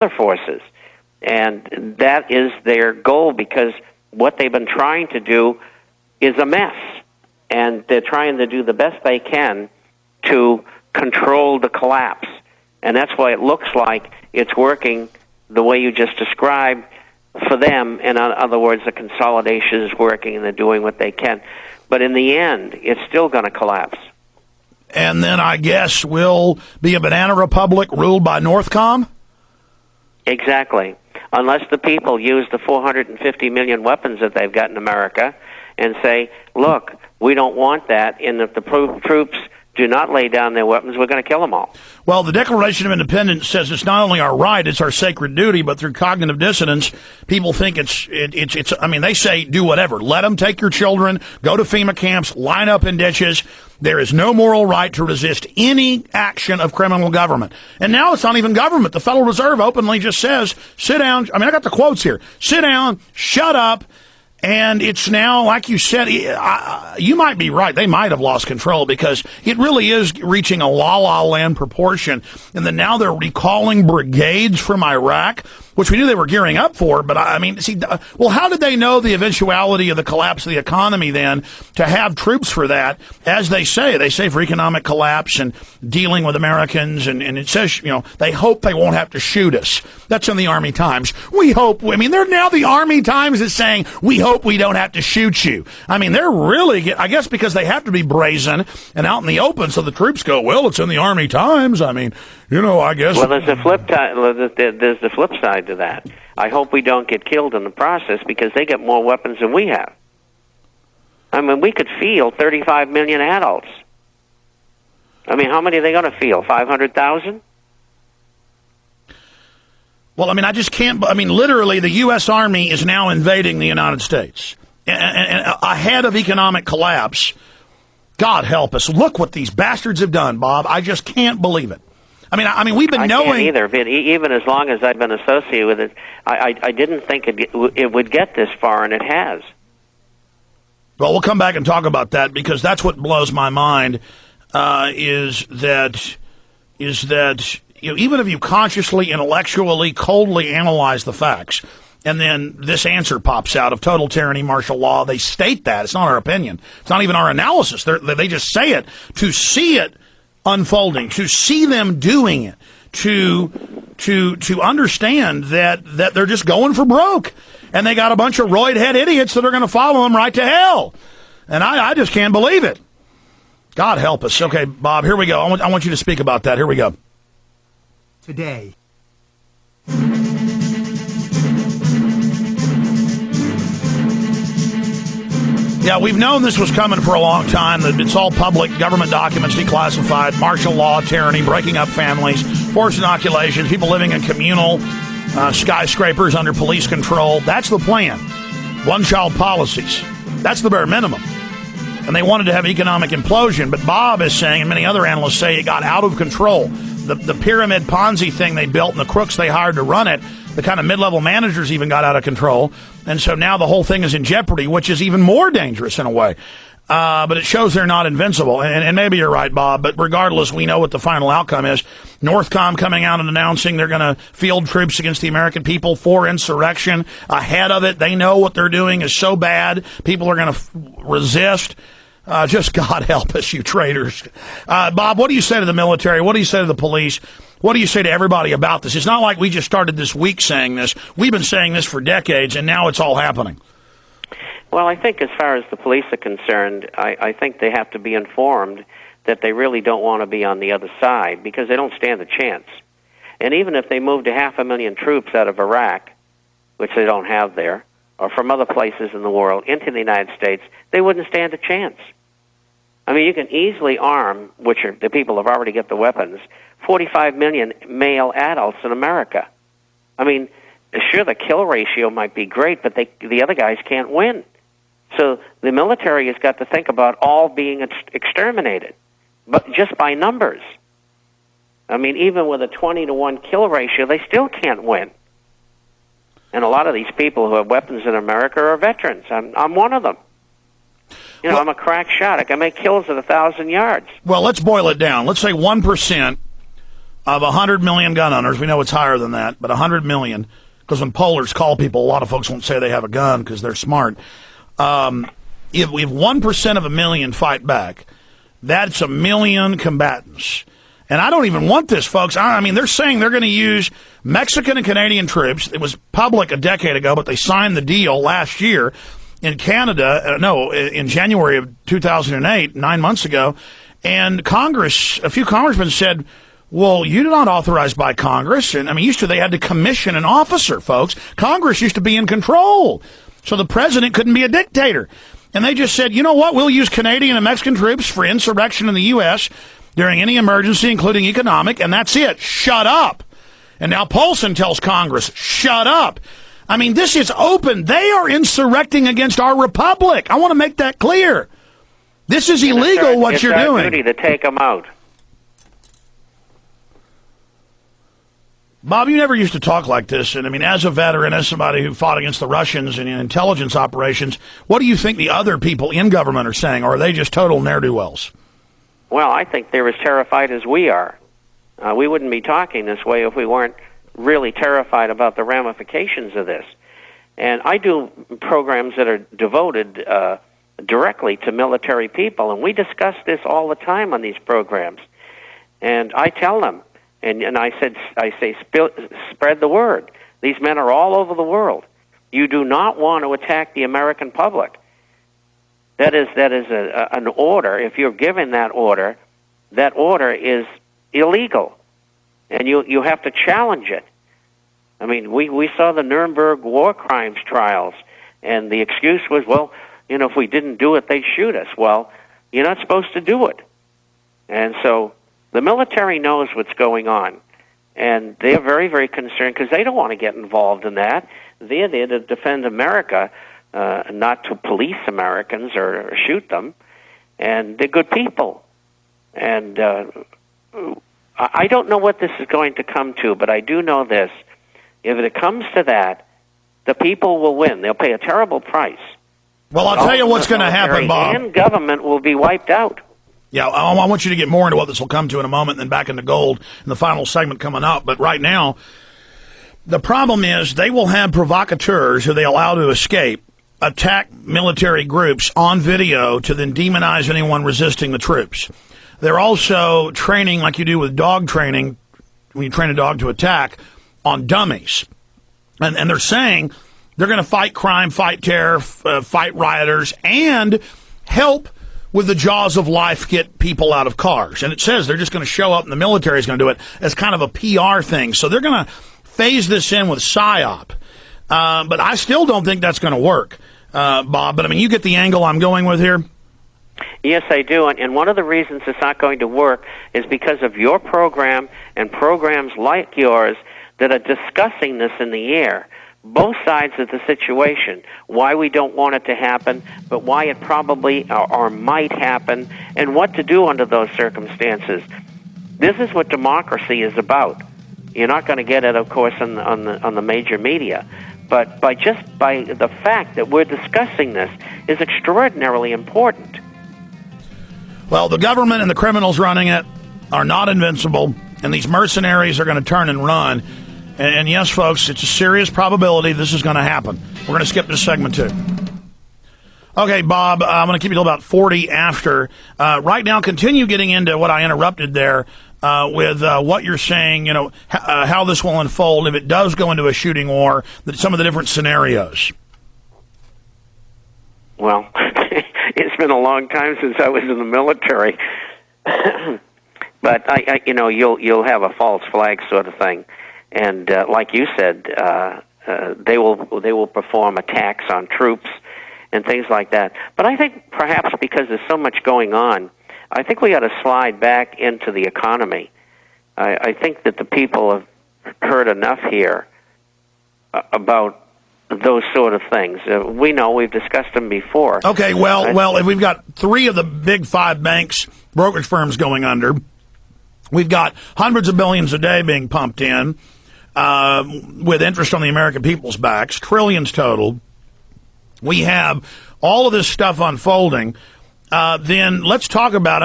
forces. And that is their goal, because what they've been trying to do is a mess. And they're trying to do the best they can to control the collapse. And that's why it looks like it's working the way you just described for them. And in other words, the consolidation is working and they're doing what they can. But in the end, it's still going to collapse. And then I guess we'll be a banana republic ruled by Northcom? Exactly. Unless the people use the 450 million weapons that they've got in America and say, look, we don't want that, and if the troops do not lay down their weapons, we're going to kill them all. Well, the Declaration of Independence says it's not only our right, it's our sacred duty, but through cognitive dissonance, people think it's I mean, they say do whatever. Let them take your children, go to FEMA camps, line up in ditches. There is no moral right to resist any action of criminal government. And now it's not even government. The Federal Reserve openly just says, sit down. I mean, I got the quotes here. Sit down, shut up. And it's now, like you said, you might be right. They might have lost control, because it really is reaching a la-la land proportion. And then now they're recalling brigades from Iraq, which we knew they were gearing up for. But, I mean, see, well, how did they know the eventuality of the collapse of the economy then to have troops for that? As they say for economic collapse and dealing with Americans. And it says, you know, they hope they won't have to shoot us. That's in the Army Times. We hope. I mean, they're now the Army Times is saying, we hope we don't have to shoot you. I mean, they're really, I guess because they have to be brazen and out in the open, so the troops go, well, it's in the Army Times. I mean, you know, I guess. Well, there's the flip side to that. I hope we don't get killed in the process, because they get more weapons than we have. I mean, we could field 35 million adults. I mean, how many are they going to field? 500,000? Well, I mean, I just can't. I mean, literally, the U.S. Army is now invading the United States, and ahead of economic collapse. God help us! Look what these bastards have done, Bob. I just can't believe it. I mean, we've been knowing. I can't either. But even as long as I've been associated with it, I didn't think it would get this far, and it has. Well, we'll come back and talk about that, because that's what blows my mind. Is that you know, even if you consciously, intellectually, coldly analyze the facts, and then this answer pops out of total tyranny, martial law, they state that. It's not our opinion. It's not even our analysis. They just say it to see it unfolding, to see them doing it, to understand that they're just going for broke, and they got a bunch of roid-head idiots that are going to follow them right to hell. And I just can't believe it. God help us. Okay, Bob, here we go. I want you to speak about that. Here we go. Today. Yeah, we've known this was coming for a long time. That it's all public, government documents declassified, martial law, tyranny, breaking up families, forced inoculations, people living in communal skyscrapers under police control. That's the plan. One-child policies. That's the bare minimum. And they wanted to have economic implosion. But Bob is saying, and many other analysts say, it got out of control. The pyramid Ponzi thing they built and the crooks they hired to run it, the kind of mid-level managers even got out of control. And so now the whole thing is in jeopardy, which is even more dangerous in a way. But it shows they're not invincible. And maybe you're right, Bob, but regardless, we know what the final outcome is. Northcom coming out and announcing they're going to field troops against the American people for insurrection. Ahead of it, they know what they're doing is so bad, people are going to resist. Just God help us, you traitors. Bob, what do you say to the military? What do you say to the police? What do you say to everybody about this? It's not like we just started this week saying this. We've been saying this for decades, and now it's all happening. Well, I think as far as the police are concerned, I think they have to be informed that they really don't want to be on the other side, because they don't stand a chance. And even if they moved 500,000 troops out of Iraq, which they don't have there, or from other places in the world into the United States, they wouldn't stand a chance. I mean, you can easily arm, which are the people have already got the weapons, 45 million male adults in America. I mean, sure, the kill ratio might be great, but the other guys can't win. So the military has got to think about all being exterminated, but just by numbers. I mean, even with a 20-to-1 kill ratio, they still can't win. And a lot of these people who have weapons in America are veterans. I'm one of them. You know, I'm a crack shot. I can make kills at 1,000 yards. Well, let's boil it down. Let's say 1% of 100 million gun owners. We know it's higher than that, but 100 million, because when pollers call people, a lot of folks won't say they have a gun because they're smart. If 1% of a million fight back, that's 1 million combatants. And I don't even want this, folks. I mean, they're saying they're going to use Mexican and Canadian troops. It was public a decade ago, but they signed the deal last year in Canada. In January of 2008, 9 months ago. And Congress, a few congressmen said, well, you're not authorized by Congress. And I mean, used to they had to commission an officer, folks. Congress used to be in control. So the president couldn't be a dictator. And they just said, you know what? We'll use Canadian and Mexican troops for insurrection in the U.S. during any emergency, including economic, and that's it. Shut up. And now Paulson tells Congress, shut up. I mean, this is open. They are insurrecting against our republic. I want to make that clear. This is illegal, what you're doing. It's our duty to take them out. Bob, you never used to talk like this. And, I mean, as a veteran, as somebody who fought against the Russians in intelligence operations, what do you think the other people in government are saying? Or are they just total ne'er-do-wells? Well, I think they're as terrified as we are. We wouldn't be talking this way if we weren't really terrified about the ramifications of this. And I do programs that are devoted directly to military people, and we discuss this all the time on these programs. And I tell them, and I say, spread the word. These men are all over the world. You do not want to attack the American public. That is an order. If you're given that order is illegal, and you have to challenge it. I mean, we saw the Nuremberg war crimes trials, and the excuse was, well, you know, if we didn't do it, they'd shoot us. Well, you're not supposed to do it. And so the military knows what's going on, and they're very, very concerned because they don't want to get involved in that. They're there to defend America, not to police Americans or shoot them. And they're good people. And I don't know what this is going to come to, but I do know this. If it comes to that, the people will win. They'll pay a terrible price. Well, I'll tell you what's going to happen, Bob. And government will be wiped out. Yeah, I want you to get more into what this will come to in a moment, and then back into gold in the final segment coming up. But right now, the problem is they will have provocateurs who they allow to escape attack military groups on video to then demonize anyone resisting the troops. They're also training, like you do with dog training, when you train a dog to attack, on dummies. And they're saying they're going to fight crime, fight terror, fight rioters, and help with the jaws of life get people out of cars. And it says they're just going to show up and the military is going to do it as kind of a PR thing. So they're going to phase this in with PSYOP. But I still don't think that's going to work, Bob. But, I mean, you get the angle I'm going with here? Yes, I do. And one of the reasons it's not going to work is because of your program and programs like yours that are discussing this in the air. Both sides of the situation, why we don't want it to happen, but why it probably or might happen, and what to do under those circumstances. This is what democracy is about. You're not going to get it, of course, on the major media, but by the fact that we're discussing this is extraordinarily important. Well, the government and the criminals running it are not invincible, and these mercenaries are going to turn and run. And yes, folks, it's a serious probability this is going to happen. We're going to skip this segment, too. Okay, Bob, I'm going to keep you till about 40 after. Right now, continue getting into what I interrupted there with what you're saying, you know, how this will unfold if it does go into a shooting war, some of the different scenarios. Well, it's been a long time since I was in the military. But, you'll have a false flag sort of thing. And like you said, they will perform attacks on troops and things like that. But I think perhaps because there's so much going on, I think we got to slide back into the economy. I think that the people have heard enough here about those sort of things. We know, we've discussed them before. Okay, well, if we've got 3 of the big 5 banks, brokerage firms going under, we've got hundreds of billions a day being pumped in, with interest on the American people's backs, trillions total. We have all of this stuff unfolding. Then let's talk about it.